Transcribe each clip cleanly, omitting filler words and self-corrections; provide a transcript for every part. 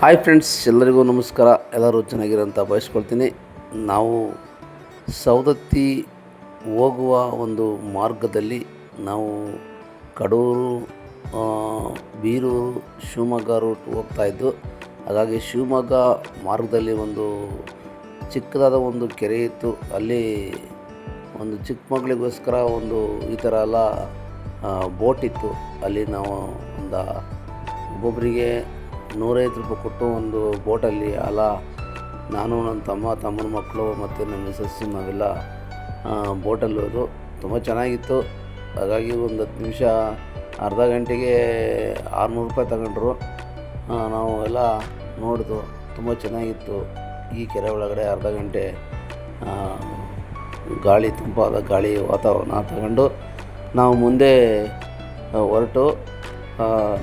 Hi friends, ಎಲ್ಲರಿಗೂ ನಮಸ್ಕಾರ. ಎಲ್ಲರೂ ಚೆನ್ನಾಗಿರೋಂತ ಬಯಸ್ಕೊಳ್ತೀನಿ. ನಾವು ಸವದತ್ತಿ ಹೋಗುವ ಒಂದು ಮಾರ್ಗದಲ್ಲಿ ನಾವು ಕಡೂರು, ಬೀರೂರು, ಶಿವಮೊಗ್ಗ ರೂಟ್ ಹೋಗ್ತಾಯಿದ್ದು. ಹಾಗಾಗಿ ಶಿವಮೊಗ್ಗ ಮಾರ್ಗದಲ್ಲಿ ಒಂದು ಚಿಕ್ಕದಾದ ಒಂದು ಕೆರೆ ಇತ್ತು. ಅಲ್ಲಿ ಒಂದು ಚಿಕ್ಕ ಮಕ್ಕಳಿಗೋಸ್ಕರ ಒಂದು ಈ ಥರ ಎಲ್ಲ ಬೋಟ್ ಇತ್ತು. ಅಲ್ಲಿ ನಾವು ಒಬ್ಬೊಬ್ಬರಿಗೆ 150 ರೂಪಾಯಿ ಕೊಟ್ಟು ಒಂದು ಬೋಟಲ್ಲಿ ನಾನು ನನ್ನ ತಮ್ಮನ ಮಕ್ಕಳು ಮತ್ತು ನಮ್ಮ ಮಿಸಸ್ಸು ನಾವೆಲ್ಲ ಬೋಟಲ್ಲಿ ಹೋದು. ತುಂಬ ಚೆನ್ನಾಗಿತ್ತು. ಹಾಗಾಗಿ ಒಂದು 10 ನಿಮಿಷ ಅರ್ಧ ಗಂಟೆಗೆ 600 ರೂಪಾಯಿ ತಗೊಂಡ್ರು. ನಾವು ಎಲ್ಲ ನೋಡಿದು, ತುಂಬ ಚೆನ್ನಾಗಿತ್ತು. ಈ ಕೆರೆ ಒಳಗಡೆ ಅರ್ಧ ಗಂಟೆ ಗಾಳಿ, ತಂಪಾದ ಗಾಳಿ ವಾತಾವರಣ ತಗೊಂಡು ನಾವು ಮುಂದೆ ಹೊರಟು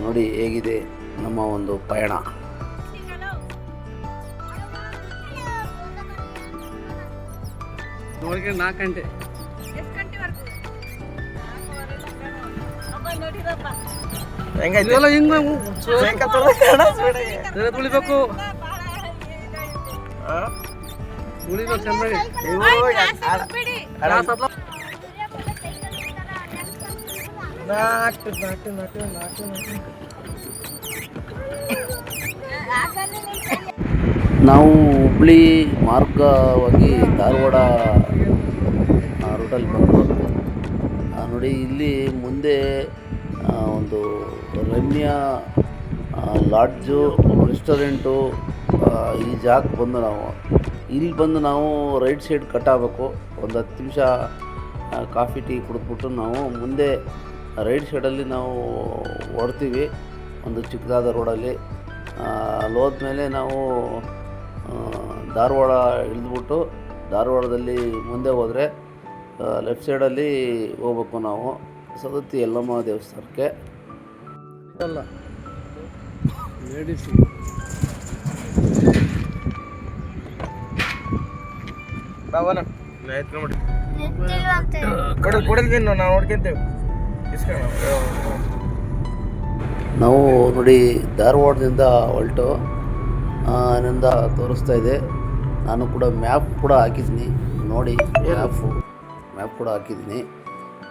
ನೋಡಿ ಹೇಗಿದೆ ನಮ್ಮ ಒಂದು ಪಯಣ. ನೋಡ್ಕೊಂಡು 4 ಗಂಟೆ ತುಳಿಬೇಕು ನಾವು ಹುಬ್ಳಿ ಮಾರ್ಗವಾಗಿ ಧಾರವಾಡ ರೂಟಲ್ಲಿ ಬಂದು ನೋಡಿ, ಇಲ್ಲಿ ಮುಂದೆ ಒಂದು ರಮ್ಯ ಲಾಡ್ಜು, ರೆಸ್ಟೋರೆಂಟು, ಈ ಜಾಗಕ್ಕೆ ಬಂದು ನಾವು ರೈಟ್ ಸೈಡ್ ಕಟ್ ಆಗಬೇಕು. ಒಂದು 10 ನಿಮಿಷ ಕಾಫಿ ಟೀ ಕುಡಿದ್ಬಿಟ್ಟು ನಾವು ಮುಂದೆ ರೈಟ್ ಸೈಡಲ್ಲಿ ನಾವು ಹೊಡ್ತೀವಿ, ಒಂದು ಚಿಕ್ಕದಾದ ರೋಡಲ್ಲಿ. ಅಲ್ಲಿ ಹೋದ್ಮೇಲೆ ನಾವು ಧಾರವಾಡ ಇಳಿದ್ಬಿಟ್ಟು ಧಾರವಾಡದಲ್ಲಿ ಮುಂದೆ ಹೋದರೆ ಲೆಫ್ಟ್ ಸೈಡಲ್ಲಿ ಹೋಗ್ಬೇಕು ನಾವು ಸವದತ್ತಿ ಯಲ್ಲಮ್ಮ ದೇವಸ್ಥಾನಕ್ಕೆ. ಅಲ್ಲ ಲೇಡೀಸ್ ನಾವು ನೋಡಿ ಧಾರವಾಡದಿಂದ ಹೊರಟು ಅಲ್ಲಿಂದ ತೋರಿಸ್ತಾ ಇದೆ. ನಾನು ಕೂಡ ಮ್ಯಾಪ್ ಕೂಡ ಹಾಕಿದ್ದೀನಿ ನೋಡಿ, ಮ್ಯಾಪ್ ಕೂಡ ಹಾಕಿದ್ದೀನಿ.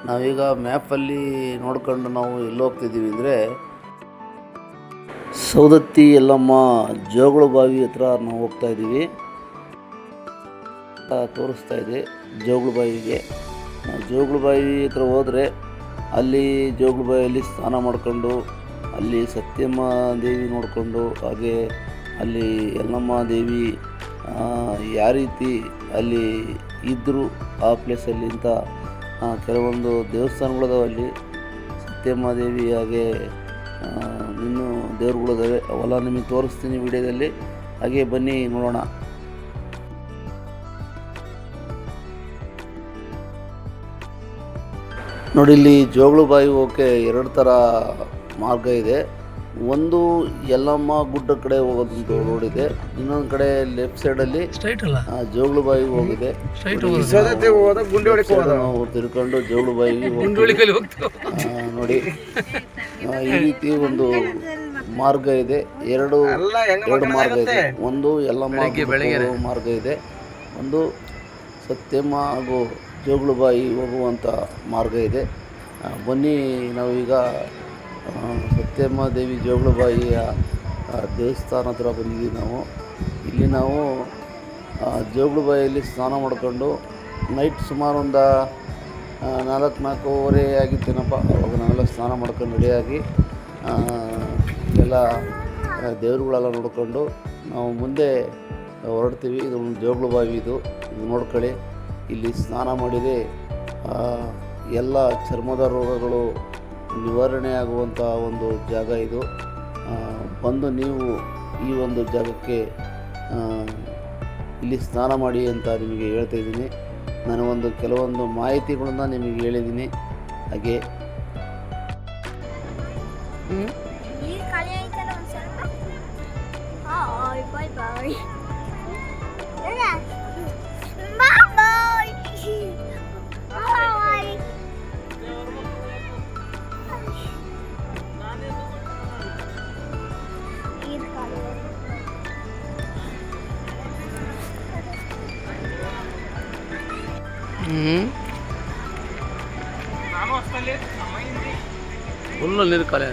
ನಾವೀಗ ಮ್ಯಾಪಲ್ಲಿ ನೋಡ್ಕೊಂಡು ನಾವು ಎಲ್ಲಿ ಹೋಗ್ತಿದ್ದೀವಿ ಅಂದರೆ ಸವದತ್ತಿ ಯಲ್ಲಮ್ಮ ಜೋಗುಳ ಬಾವಿ ಹತ್ರ ನಾವು ಹೋಗ್ತಾಯಿದ್ದೀವಿ. ತೋರಿಸ್ತಾ ಇದೆ ಜೋಗುಳ ಬಾವಿಗೆ. ಜೋಗುಳ ಬಾವಿ ಹತ್ರ ಹೋದರೆ ಅಲ್ಲಿ ಜೋಗುಳ ಬಾವಿಯಲ್ಲಿ ಸ್ನಾನ ಮಾಡಿಕೊಂಡು ಅಲ್ಲಿ ಸತ್ಯಮ್ಮ ದೇವಿ ನೋಡಿಕೊಂಡು, ಹಾಗೆ ಅಲ್ಲಿ ಯಲ್ಲಮ್ಮ ದೇವಿ ಯಾವ ರೀತಿ ಅಲ್ಲಿ ಇದ್ದರು ಆ ಪ್ಲೇಸಲ್ಲಿ ಅಂತ ಕೆಲವೊಂದು ದೇವಸ್ಥಾನಗಳಿದಾವೆ ಅಲ್ಲಿ. ಸತ್ಯಮ್ಮ ದೇವಿ ಹಾಗೆ ಇನ್ನೂ ದೇವ್ರುಗಳಿದಾವೆ, ಅವೆಲ್ಲ ನಿಮಗೆ ತೋರಿಸ್ತೀನಿ ವಿಡಿಯೋದಲ್ಲಿ. ಹಾಗೆ ಬನ್ನಿ ನೋಡೋಣ. ನೋಡಿ, ಇಲ್ಲಿ ಜೋಗುಳ ಬಾವಿ ಹೋಗೋಕ್ಕೆ 2 ಥರ ಮಾರ್ಗ ಇದೆ. ಒಂದು ಯಲ್ಲಮ್ಮ ಗುಡ್ಡ ಕಡೆ ಹೋಗೋದೊಂದು ರೋಡ್ ಇದೆ, ಇನ್ನೊಂದು ಕಡೆ ಲೆಫ್ಟ್ ಸೈಡಲ್ಲಿ ಜೋಗುಳ ಬಾವಿಗೆ ಹೋಗಿದೆ. ನಾವು ತಿರ್ಕೊಂಡು ಜೋಗುಳ ಬಾವಿಗೆ ನೋಡಿ, ಈ ರೀತಿ ಒಂದು ಮಾರ್ಗ ಇದೆ. ಎರಡು ಮಾರ್ಗ ಇದೆ. ಒಂದು ಯಲ್ಲಮ್ಮ ಮಾರ್ಗ ಇದೆ, ಒಂದು ಸತ್ಯಮ್ಮ ಹಾಗೂ ಜೋಗುಳ ಬಾವಿ ಹೋಗುವಂಥ ಮಾರ್ಗ ಇದೆ. ಬನ್ನಿ, ನಾವೀಗ ಸತ್ಯಮ್ಮ ದೇವಿ ಜೋಗುಳ ಬಾವಿಯ ದೇವಸ್ಥಾನ ಹತ್ರ ಬಂದಿದ್ದೀವಿ ನಾವು. ಇಲ್ಲಿ ನಾವು ಜೋಗುಳ ಬಾವಿಯಲ್ಲಿ ಸ್ನಾನ ಮಾಡಿಕೊಂಡು ನೈಟ್ ಸುಮಾರು ಒಂದು 4-4:30 ಆಗಿತ್ತೇನಪ್ಪ. ಅವಾಗ ನಾವೆಲ್ಲ ಸ್ನಾನ ಮಾಡ್ಕೊಂಡು ರೆಡಿಯಾಗಿ ಎಲ್ಲ ದೇವ್ರುಗಳೆಲ್ಲ ನೋಡಿಕೊಂಡು ನಾವು ಮುಂದೆ ಹೊರಡ್ತೀವಿ. ಇದು ಒಂದು ಜೋಗುಳ ಬಾವಿ, ಇದು ನೋಡ್ಕೊಳ್ಳಿ. ಇಲ್ಲಿ ಸ್ನಾನ ಮಾಡಿದರೆ ಎಲ್ಲ ಚರ್ಮದ ರೋಗಗಳು ನಿವಾರಣೆ ಆಗುವಂಥ ಒಂದು ಜಾಗ ಇದು. ಬಂದು ನೀವು ಈ ಒಂದು ಜಾಗಕ್ಕೆ ಇಲ್ಲಿ ಸ್ನಾನ ಮಾಡಿ ಅಂತ ನಿಮಗೆ ಹೇಳ್ತಾ ಇದ್ದೀನಿ. ನಾನು ಕೆಲವೊಂದು ಮಾಹಿತಿಗಳನ್ನು ನಿಮಗೆ ಹೇಳಿದ್ದೀನಿ. ಹಾಗೆ ಫುಲ್ಲು ನೀರು ಖಾಲಿ.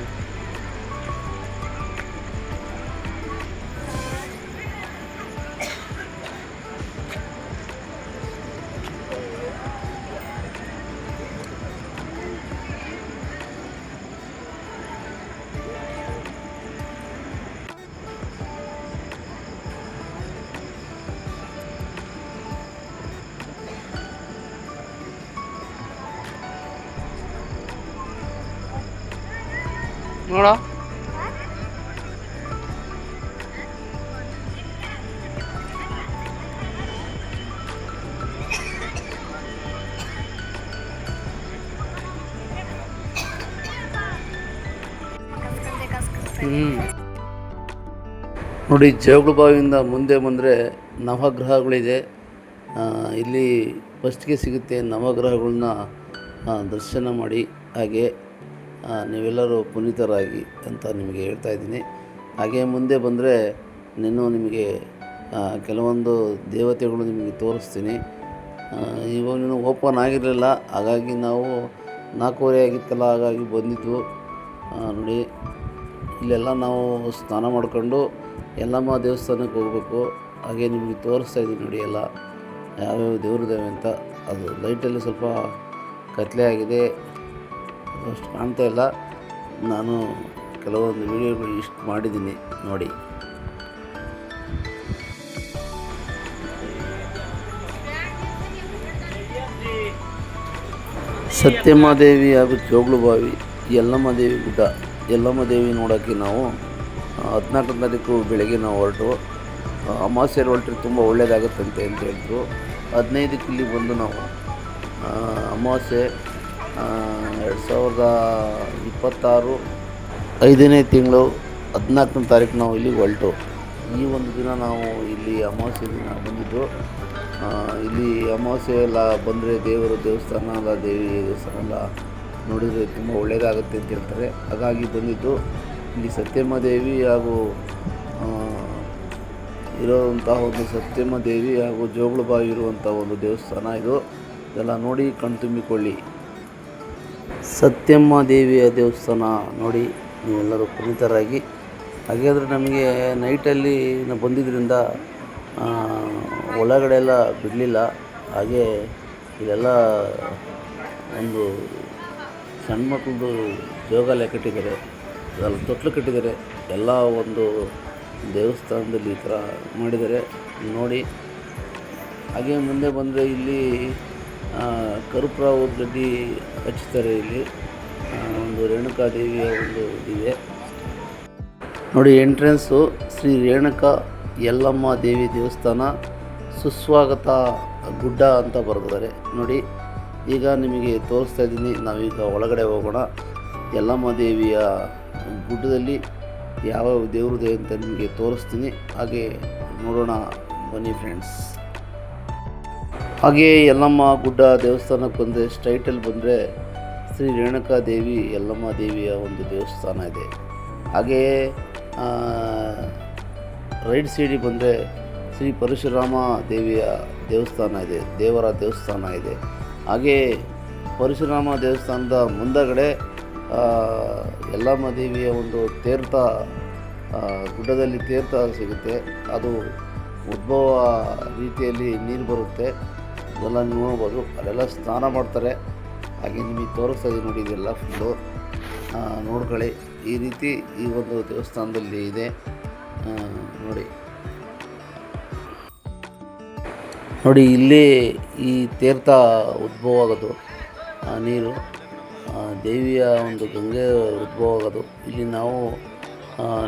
ನೋಡ ನೋಡಿ, ಜೋಗುಳ ಬಾವಿಯಿಂದ ಮುಂದೆ ಬಂದರೆ ನವಗ್ರಹಗಳಿದೆ. ಇಲ್ಲಿ ಫಸ್ಟ್ಗೆ ಸಿಗುತ್ತೆ. ನವಗ್ರಹಗಳನ್ನ ದರ್ಶನ ಮಾಡಿ, ಹಾಗೆ ನೀವೆಲ್ಲರೂ ಪುನೀತರಾಗಿ ಅಂತ ನಿಮಗೆ ಹೇಳ್ತಾ ಇದ್ದೀನಿ. ಹಾಗೆ ಮುಂದೆ ಬಂದರೆ ನಿಮಗೆ ಕೆಲವೊಂದು ದೇವತೆಗಳು ನಿಮಗೆ ತೋರಿಸ್ತೀನಿ. ಇವಾಗ ಇನ್ನೂ ಓಪನ್ ಆಗಿರಲಿಲ್ಲ, ಹಾಗಾಗಿ ನಾವು 4:30 ಆಗಿತ್ತಲ್ಲ, ಹಾಗಾಗಿ ಬಂದಿದ್ದು. ನೋಡಿ, ಇಲ್ಲೆಲ್ಲ ನಾವು ಸ್ನಾನ ಮಾಡ್ಕೊಂಡು ಯಲ್ಲಮ್ಮ ದೇವಸ್ಥಾನಕ್ಕೆ ಹೋಗಬೇಕು. ಹಾಗೆ ನಿಮಗೆ ತೋರಿಸ್ತಾ ಇದ್ದೀನಿ ನೋಡಿ, ಎಲ್ಲ ಯಾವ್ಯಾವ ದೇವ್ರಿದ್ದಾವೆ ಅಂತ. ಅದು ಲೈಟಲ್ಲಿ ಸ್ವಲ್ಪ ಕತ್ಲೆ ಆಗಿದೆ, ಅಷ್ಟು ಕಾಣ್ತಾ ಇಲ್ಲ. ನಾನು ಕೆಲವೊಂದು ವಿಡಿಯೋಗಳು ಇಷ್ಟು ಮಾಡಿದ್ದೀನಿ ನೋಡಿ. ಸತ್ಯಮಾದೇವಿ ಹಾಗೂ ಜೋಗುಳ ಬಾವಿ, ಯಲ್ಲಮ್ಮ ದೇವಿ ಗುಡ್ಡ. ಯಲ್ಲಮ್ಮ ದೇವಿ ನೋಡೋಕ್ಕೆ ನಾವು 14ನೇ ತಾರೀಕು ಬೆಳಗ್ಗೆ ನಾವು ಹೊರಟು, ಅಮಾವಾಸ್ಯೆಯಲ್ಲಿ ಹೊರಟ್ರೆ ತುಂಬ ಒಳ್ಳೆಯದಾಗುತ್ತಂತೆ ಅಂತ ಹೇಳಿದ್ರು. 15ಕ್ಕೆ ಇಲ್ಲಿ ಬಂದು ನಾವು ಅಮಾವಾಸ್ಯೆ 2026 5ನೇ ತಿಂಗಳು 14ನೇ ತಾರೀಕು ನಾವು ಇಲ್ಲಿಗೆ ಹೊರಟು. ಈ ಒಂದು ದಿನ ನಾವು ಇಲ್ಲಿ ಅಮಾವಾಸ್ಯೆ ದಿನ ಬಂದಿದ್ದು. ಇಲ್ಲಿ ಅಮಾವಾಸ್ಯೆ ಎಲ್ಲ ಬಂದರೆ ದೇವಸ್ಥಾನ ಎಲ್ಲ, ದೇವಿ ದೇವಸ್ಥಾನ ಎಲ್ಲ ನೋಡಿದರೆ ತುಂಬ ಒಳ್ಳೆಯದಾಗುತ್ತೆ ಅಂತ ಹೇಳ್ತಾರೆ. ಹಾಗಾಗಿ ಬಂದಿದ್ದು. ಇಲ್ಲಿ ಸತ್ಯಮಾದೇವಿ ಹಾಗೂ ಇರೋವಂಥ ಒಂದು ಸತ್ಯಮಾದೇವಿ ಹಾಗೂ ಜೋಗುಳ ಬಾವಿ ಇರುವಂಥ ಒಂದು ದೇವಸ್ಥಾನ ಇದು. ಇದೆಲ್ಲ ನೋಡಿ ಕಣ್ತುಂಬಿಕೊಳ್ಳಿ. ಸತ್ಯಮಾದೇವಿಯ ದೇವಸ್ಥಾನ ನೋಡಿ, ನೀವೆಲ್ಲರೂ ಪುನೀತರಾಗಿ. ಹಾಗಾದರೆ ನಮಗೆ ನೈಟಲ್ಲಿ ನಾವು ಬಂದಿದ್ದರಿಂದ ಒಳಗಡೆ ಎಲ್ಲ ಬಿಡಲಿಲ್ಲ. ಹಾಗೆ ಇಲ್ಲೆಲ್ಲ ಒಂದು ಸಣ್ಣ ಮಕ್ಕಳದು ಜೋಗಾಲಯ ಕಟ್ಟಿದ್ದಾರೆ, ಅಲ್ಲಿ ತೊಟ್ಲು ಕಟ್ಟಿದ್ದಾರೆ. ಎಲ್ಲ ಒಂದು ದೇವಸ್ಥಾನದಲ್ಲಿ ಈ ಥರ ಮಾಡಿದ್ದಾರೆ ನೋಡಿ. ಹಾಗೆ ಮುಂದೆ ಬಂದರೆ ಇಲ್ಲಿ ಕರ್ಪೂರ ಊದ್ಗಡ್ಡಿ ಹಚ್ತಾರೆ. ಇಲ್ಲಿ ಒಂದು ರೇಣುಕಾದೇವಿಯ ಒಂದು ಇದೆ ನೋಡಿ. ಎಂಟ್ರೆನ್ಸು ಶ್ರೀ ರೇಣುಕಾ ಯಲ್ಲಮ್ಮ ದೇವಿ ದೇವಸ್ಥಾನ, ಸುಸ್ವಾಗತ ಗುಡ್ಡ ಅಂತ ಬರೆದಿದ್ದಾರೆ ನೋಡಿ. ಈಗ ನಿಮಗೆ ತೋರಿಸ್ತಾ ಇದ್ದೀನಿ. ನಾವೀಗ ಒಳಗಡೆ ಹೋಗೋಣ. ಯಲ್ಲಮ್ಮ ದೇವಿಯ ಗುಡ್ಡದಲ್ಲಿ ಯಾವ್ಯಾವ ದೇವ್ರದೆ ಅಂತ ನಿಮಗೆ ತೋರಿಸ್ತೀನಿ. ಹಾಗೆ ನೋಡೋಣ ಬನ್ನಿ ಫ್ರೆಂಡ್ಸ್. ಹಾಗೆ ಯಲ್ಲಮ್ಮ ಗುಡ್ಡ ದೇವಸ್ಥಾನಕ್ಕೆ ಬಂದರೆ ಸ್ಟ್ರೈಟಲ್ಲಿ ಬಂದರೆ ಶ್ರೀ ರೇಣುಕಾ ದೇವಿ ಯಲ್ಲಮ್ಮ ದೇವಿಯ ಒಂದು ದೇವಸ್ಥಾನ ಇದೆ. ಹಾಗೆಯೇ ರೈಟ್ ಸೈಡಿಗೆ ಬಂದರೆ ಶ್ರೀ ಪರಶುರಾಮ ದೇವಿಯ ದೇವಸ್ಥಾನ ಇದೆ, ದೇವರ ದೇವಸ್ಥಾನ ಇದೆ. ಹಾಗೆ ಪರಶುರಾಮ ದೇವಸ್ಥಾನದ ಮುಂದಗಡೆ ಯಲ್ಲಮ್ಮ ದೇವಿಯ ಒಂದು ತೀರ್ಥ, ಗುಡ್ಡದಲ್ಲಿ ತೀರ್ಥ ಸಿಗುತ್ತೆ. ಅದು ಉದ್ಭವ ರೀತಿಯಲ್ಲಿ ನೀರು ಬರುತ್ತೆ, ಇದೆಲ್ಲ ನೋಡ್ಬೋದು. ಅಲ್ಲೆಲ್ಲ ಸ್ನಾನ ಮಾಡ್ತಾರೆ. ಹಾಗೆ ನಿಮಗೆ ತೋರಿಸ್ತಾ ಇದ್ದೀನಿ ನೋಡಿ, ಇದೆಲ್ಲ ಫುಲ್ಲು ನೋಡ್ಕೊಳ್ಳಿ. ಈ ರೀತಿ ಈ ಒಂದು ದೇವಸ್ಥಾನದಲ್ಲಿ ಇದೆ ನೋಡಿ. ನೋಡಿ, ಇಲ್ಲಿ ಈ ತೀರ್ಥ ಉದ್ಭವ ಆಗೋದು ನೀರು, ದೇವಿಯ ಒಂದು ಗಂಗೆ ಉದ್ಭವ ಆಗೋದು. ಇಲ್ಲಿ ನಾವು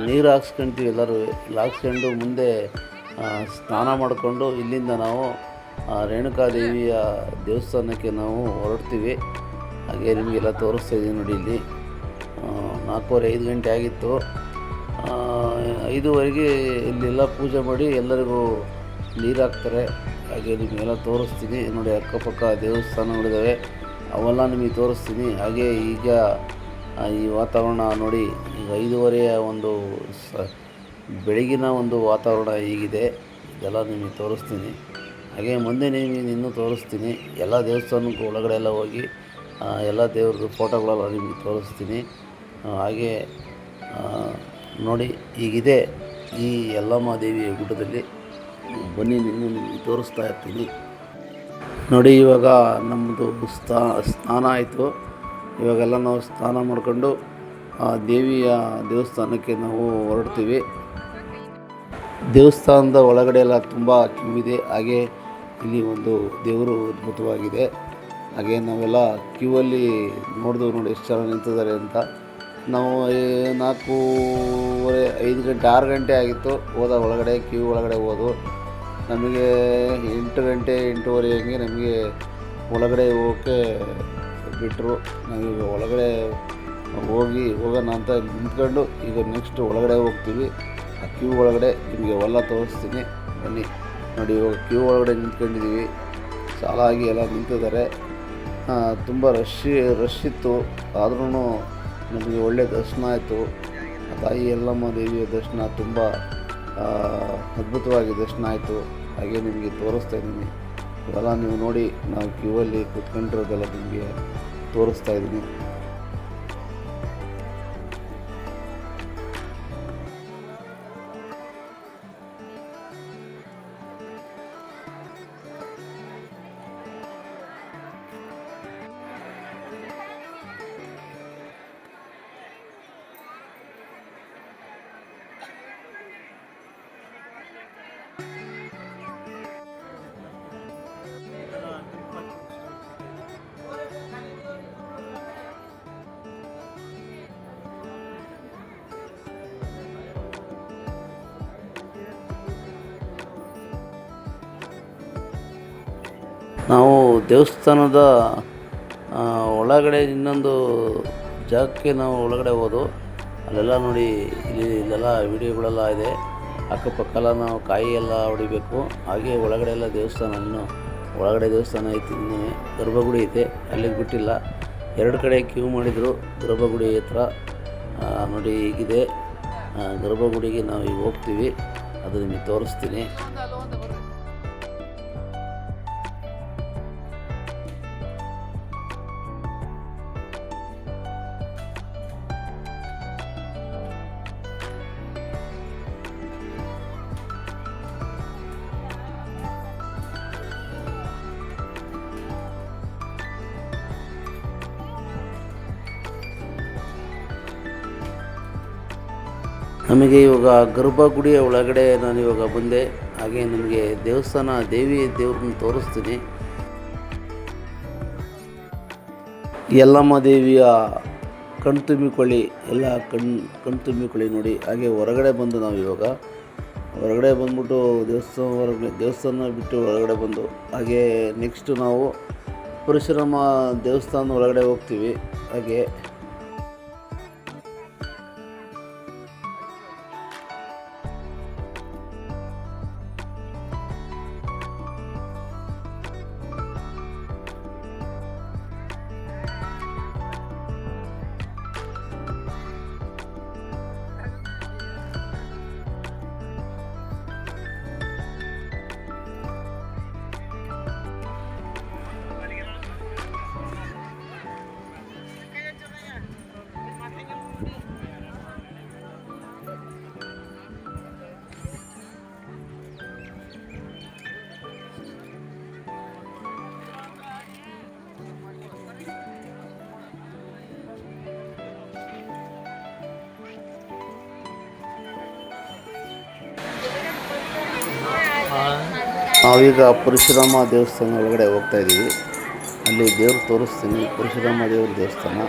ನೀರು ಹಾಕ್ಸ್ಕೊಂತೀವಿ, ಎಲ್ಲರೂ ಹಾಕ್ಸ್ಕೊಂಡು ಮುಂದೆ ಸ್ನಾನ ಮಾಡಿಕೊಂಡು ಇಲ್ಲಿಂದ ನಾವು ರೇಣುಕಾದೇವಿಯ ದೇವಸ್ಥಾನಕ್ಕೆ ನಾವು ಹೊರಡ್ತೀವಿ. ಹಾಗೆ ನಿಮಗೆಲ್ಲ ತೋರಿಸ್ತಾ ಇದ್ದೀನಿ ನೋಡಿ. ಇಲ್ಲಿ 4:30 5 ಗಂಟೆ ಆಗಿತ್ತು. 5:30ಗೆ ಇಲ್ಲೆಲ್ಲ ಪೂಜೆ ಮಾಡಿ ಎಲ್ಲರಿಗೂ ನೀರು ಹಾಕ್ತಾರೆ. ಹಾಗೆ ನಿಮಗೆಲ್ಲ ತೋರಿಸ್ತೀನಿ ನೋಡಿ. ಅಕ್ಕಪಕ್ಕ ದೇವಸ್ಥಾನಗಳಿದ್ದಾವೆ, ಅವೆಲ್ಲ ನಿಮಗೆ ತೋರಿಸ್ತೀನಿ. ಹಾಗೆ ಈಗ ಈ ವಾತಾವರಣ ನೋಡಿ, ಈಗ 5:30 ಒಂದು ಬೆಳಗಿನ ಒಂದು ವಾತಾವರಣ ಹೀಗಿದೆ. ಇದೆಲ್ಲ ನಿಮಗೆ ತೋರಿಸ್ತೀನಿ. ಹಾಗೆ ಮುಂದೆ ನೀವು ಇನ್ನೂ ತೋರಿಸ್ತೀನಿ. ಎಲ್ಲ ದೇವಸ್ಥಾನಕ್ಕೂ ಒಳಗಡೆ ಎಲ್ಲ ಹೋಗಿ ಎಲ್ಲ ದೇವ್ರದ್ದು ಫೋಟೋಗಳೆಲ್ಲ ನಿಮಗೆ ತೋರಿಸ್ತೀನಿ. ಹಾಗೆ ನೋಡಿ ಹೀಗಿದೆ ಈ ಯಲ್ಲಮ್ಮ ದೇವಿಯ ಗುಡ್ಡದಲ್ಲಿ. ಬನ್ನಿ ನಿಮಗೆ ತೋರಿಸ್ತಾ ಇರ್ತೀನಿ. ನೋಡಿ ಇವಾಗ ನಮ್ಮದು ಸ್ನಾನ ಆಯಿತು. ಇವಾಗೆಲ್ಲ ನಾವು ಸ್ನಾನ ಮಾಡಿಕೊಂಡು ದೇವಿಯ ದೇವಸ್ಥಾನಕ್ಕೆ ನಾವು ಹೊರಡ್ತೀವಿ. ದೇವಸ್ಥಾನದ ಒಳಗಡೆ ಎಲ್ಲ ತುಂಬ ಕ್ಯೂ ಇದೆ. ಹಾಗೆ ಇಲ್ಲಿ ಒಂದು ದೇವರು ಅದ್ಭುತವಾಗಿದೆ. ಹಾಗೆ ನಾವೆಲ್ಲ ಕ್ಯೂವಲ್ಲಿ ನೋಡಿದೆವು ನೋಡಿ ಎಷ್ಟು ಜನ ನಿಂತಿದ್ದಾರೆ ಅಂತ. ನಾವು 4:30 5 ಗಂಟೆ 6 ಗಂಟೆ ಆಗಿತ್ತು ಒಳಗಡೆ ಕ್ಯೂ ಒಳಗಡೆ ಹೋದು. ನಮಗೆ 8 ಗಂಟೆ 8:30 ಹಂಗೆ ನಮಗೆ ಒಳಗಡೆ ಹೋಗೋಕ್ಕೆ ಬಿಟ್ಟರು. ನಾವೀಗ ಒಳಗಡೆ ಹೋಗೋಣ ಅಂತ ನಿಂತ್ಕೊಂಡು ಈಗ ನೆಕ್ಸ್ಟ್ ಒಳಗಡೆ ಹೋಗ್ತೀವಿ. ಆ ಕ್ಯೂ ಒಳಗಡೆ ನಿಮಗೆ ಎಲ್ಲ ತೋರಿಸ್ತೀನಿ ಬನ್ನಿ. ನೋಡಿ ಇವಾಗ ಕ್ಯೂ ಒಳಗಡೆ ನಿಂತ್ಕೊಂಡಿದ್ದೀವಿ. ಸಾಲಾಗಿ ಎಲ್ಲ ನಿಂತಿದ್ದಾರೆ. ತುಂಬ ರಶ್ ಇತ್ತು. ಆದ್ರೂ ನಮಗೆ ಒಳ್ಳೆಯ ದರ್ಶನ ಆಯಿತು. ತಾಯಿ ಯಲ್ಲಮ್ಮ ದೇವಿಯ ದರ್ಶನ ತುಂಬ ಅದ್ಭುತವಾಗಿ ದರ್ಶನ ಆಯಿತು. ಹಾಗೆ ನಿಮಗೆ ತೋರಿಸ್ತಾ ಇದ್ದೀನಿ. ಇವೆಲ್ಲ ನೀವು ನೋಡಿ ನಾವು ಕ್ಯೂವಲ್ಲಿ ಕೂತ್ಕೊಂಡಿರೋದೆಲ್ಲ ನಿಮಗೆ ತೋರಿಸ್ತಾ ಇದ್ದೀನಿ. ನಾವು ದೇವಸ್ಥಾನದ ಒಳಗಡೆ ಇನ್ನೊಂದು ಜಾಗಕ್ಕೆ ನಾವು ಒಳಗಡೆ ಹೋದು. ಅಲ್ಲೆಲ್ಲ ನೋಡಿ ಇಲ್ಲೆಲ್ಲ ವಿಡಿಯೋಗಳೆಲ್ಲ ಇದೆ. ಅಕ್ಕಪಕ್ಕೆಲ್ಲ ನಾವು ಕಾಯಿ ಎಲ್ಲ ಹೊಡಿಬೇಕು. ಹಾಗೆ ಒಳಗಡೆ ಎಲ್ಲ ದೇವಸ್ಥಾನ ಒಳಗಡೆ ದೇವಸ್ಥಾನ ಐತಿ. ಇನ್ನೂ ಗರ್ಭಗುಡಿ ಐತೆ, ಅಲ್ಲಿಗೆ ಬಿಟ್ಟಿಲ್ಲ. 2 ಕಡೆ ಕ್ಯೂ ಮಾಡಿದರು ಗರ್ಭಗುಡಿ ಹತ್ರ. ನೋಡಿ ಹೀಗಿದೆ ಗರ್ಭಗುಡಿಗೆ ನಾವು ಈಗ ಹೋಗ್ತೀವಿ. ಅದು ನಿಮಗೆ ತೋರಿಸ್ತೀನಿ. ನಮಗೆ ಇವಾಗ ಗರ್ಭಗುಡಿಯ ಒಳಗಡೆ ನಾನು ಇವಾಗ ಬಂದೆ. ಹಾಗೆ ನಿಮಗೆ ದೇವ್ರನ್ನ ತೋರಿಸ್ತೀನಿ. ಯಲ್ಲಮ್ಮ ದೇವಿಯ ಕಣ್ತುಂಬಿಕೊಳ್ಳಿ ಎಲ್ಲ ಕಣ್ತುಂಬಿಕೊಳ್ಳಿ ನೋಡಿ. ಹಾಗೆ ಹೊರಗಡೆ ಬಂದು ನಾವು ಇವಾಗ ಹೊರಗಡೆ ಬಂದ್ಬಿಟ್ಟು ದೇವಸ್ಥಾನ ಬಿಟ್ಟು ಹೊರಗಡೆ ಬಂದು ಹಾಗೆ ನೆಕ್ಸ್ಟ್ ನಾವು ಪರಶುರಾಮ ದೇವಸ್ಥಾನ ಒಳಗಡೆ ಹೋಗ್ತೀವಿ. ಹಾಗೆ ನಾವೀಗ ಪರಶುರಾಮ ದೇವಸ್ಥಾನ ಒಳಗಡೆ ಹೋಗ್ತಾ ಇದ್ದೀವಿ. ಅಲ್ಲಿ ದೇವ್ರು ತೋರಿಸ್ತೀನಿ. ಪರಶುರಾಮ ದೇವ್ರ ದೇವಸ್ಥಾನ.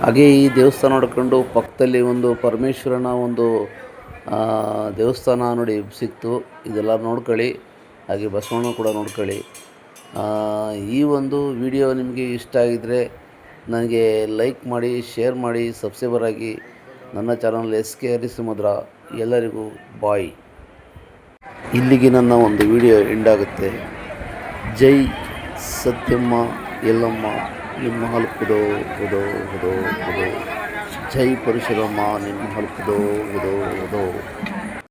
ಹಾಗೆ ಈ ದೇವಸ್ಥಾನ ನೋಡ್ಕೊಂಡು ಪಕ್ಕದಲ್ಲಿ ಒಂದು ಪರಮೇಶ್ವರನ ಒಂದು ದೇವಸ್ಥಾನ ನೋಡಿ ಸಿಕ್ತು. ಇದೆಲ್ಲ ನೋಡ್ಕೊಳ್ಳಿ, ಹಾಗೆ ಬಸವಣ್ಣ ಕೂಡ ನೋಡ್ಕೊಳ್ಳಿ. ಈ ಒಂದು ವಿಡಿಯೋ ನಿಮಗೆ ಇಷ್ಟ ಆಗಿದ್ದರೆ ನನಗೆ ಲೈಕ್ ಮಾಡಿ, ಶೇರ್ ಮಾಡಿ, ಸಬ್ಸ್ಕ್ರೈಬರ್ ಆಗಿ. ನನ್ನ ಚಾನಲ್ SK ಹರಿಶ್ರೀಮಂದ್ರ. ಎಲ್ಲರಿಗೂ ಬಾಯ್. ಇಲ್ಲಿಗೆ ನನ್ನ ಒಂದು ವಿಡಿಯೋ ಎಂಡ್ ಆಗುತ್ತೆ. ಜೈ ಸತ್ಯಮ್ಮ ಎಲ್ಲಮ್ಮ ನಿಮ್ಮ ಹಲ್ಪುದೋ ಹುದೋ ಹುದೋ ಹುದೋ. ಜೈ ಪರಶುರಮ್ಮ ನಿಮ್ಮ ಹಲ್ಪುದೋ ಹುದೋ ಹುದೋ.